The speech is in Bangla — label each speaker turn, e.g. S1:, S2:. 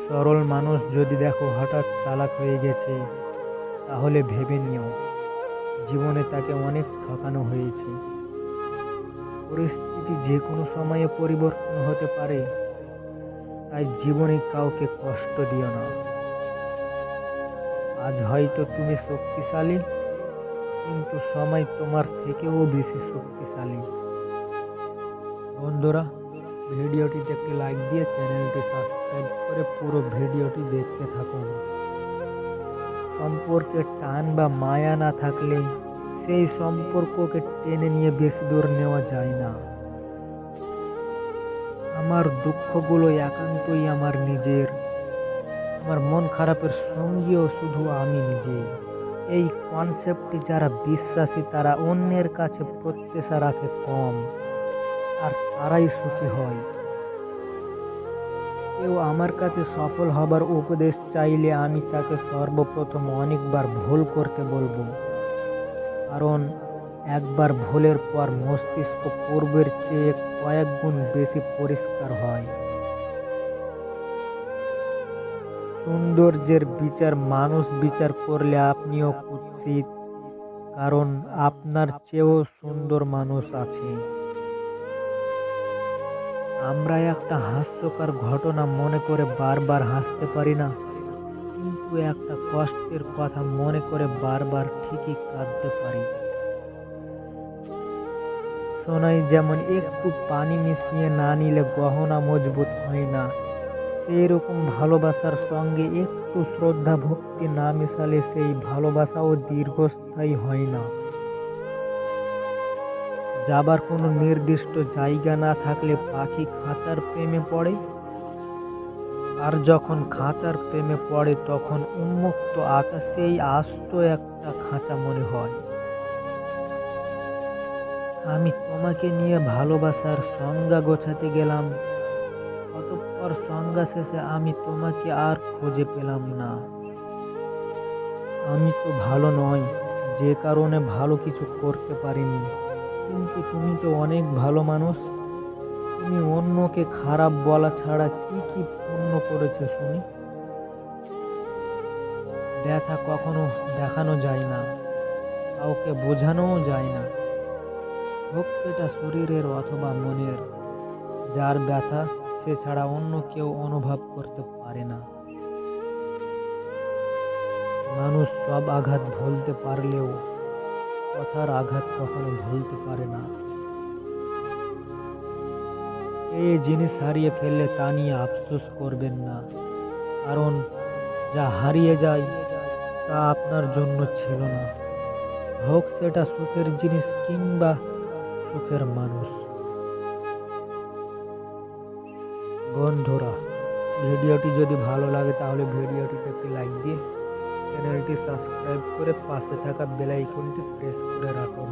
S1: সরল মানুষ যদি দেখো হঠাৎ চালাক হয়ে গেছে, তাহলে ভেবে নিও জীবনে তাকে অনেক ঠকানো হয়েছে। পরিস্থিতি যে কোনো সময়ে পরিবর্তন হতে পারে, তাই জীবনে কাউকে কষ্ট দিও না। আজ হয়তো তুমি শক্তিশালী, কিন্তু সময় তোমার থেকেও বেশি শক্তিশালী। বন্ধুরা, ভিডিওটিতে একটি লাইক দিয়ে চ্যানেলটি সাবস্ক্রাইব করে পুরো ভিডিওটি দেখতে থাকুন। সম্পর্কে টান বা মায়া না থাকলে সেই সম্পর্ককে টেনে নিয়ে বেশি দূর নেওয়া যায় না। আমার দুঃখগুলো একান্তই আমার নিজের, আমার মন খারাপের সঙ্গীও শুধু আমি নিজেই। এই কনসেপ্টটি যারা বিশ্বাসী তারা অন্যের কাছে প্রত্যাশা রাখে কম, আর তারাই সুখী হয়। কেউ আমার কাছে সফল হবার উপদেশ চাইলে আমি তাকে সর্বপ্রথম অনেকবার ভুল করতে বলবো, কারণ একবার ভুলের পর মস্তিষ্ক পূর্বের চেয়ে কয়েক গুণ বেশি পরিষ্কার হয়। সৌন্দর্যের বিচার মানুষ বিচার করলে আপনিও কুৎসিত, কারণ আপনার চেয়েও সুন্দর মানুষ আছে। আমরা একটা হাস্যকর ঘটনা মনে করে বারবার হাসতে পারি না, কিন্তু একটা কষ্টের কথা মনে করে বারবার ঠিকই কাঁদতে পারি। সোনায় যেমন একটু পানি মিশিয়ে না নিলে গহনা মজবুত হয় না, সেই রকম ভালোবাসার সঙ্গে একটু শ্রদ্ধা ভক্তি না মেশালে সেই ভালোবাসাও দীর্ঘস্থায়ী হয় না। যাবার কোনো নির্দিষ্ট জায়গা না থাকলে পাখি খাঁচার প্রেমে পড়ে, আর যখন খাঁচার প্রেমে পড়ে তখন উন্মুক্ত আকাশেই আস্ত একটা খাঁচা মনে হয়। আমি তোমাকে নিয়ে ভালোবাসার সংজ্ঞা গোছাতে গেলাম, অতঃপর সংজ্ঞা শেষে আমি তোমাকে আর খুঁজে পেলাম না। আমি তো ভালো নই, যে কারণে ভালো কিছু করতে পারিনি, কিন্তু তুমি তো অনেক ভালো মানুষ। তুমি অন্যকে খারাপ বলা ছাড়া কি কি পুণ্য করেছো শুনি? ব্যথা কখনো দেখানো যায় না, কাউকে বোঝানোও যায় না, হোক সেটা শরীরের অথবা মনের। যার ব্যথা সে ছাড়া অন্য কেউ অনুভব করতে পারে না। মানুষ সব আঘাত ভুলতে পারলেও কথার আঘাত কখনো ভুলতে পারে না। এই জিনিস হারিয়ে ফেললে তা নিয়ে আফসোস করবেন না, কারণ যা হারিয়ে যায় তা আপনার জন্য ছিল না, হোক সেটা সুখের জিনিস কিংবা সুখের মানুষ। বন্ধুরা, ভিডিওটি যদি ভালো লাগে তাহলে ভিডিওটিতে একটি লাইক দিয়ে চ্যানেলটি সাবস্ক্রাইব করে পাশে থাকা বেল আইকনটি প্রেস করে রাখুন।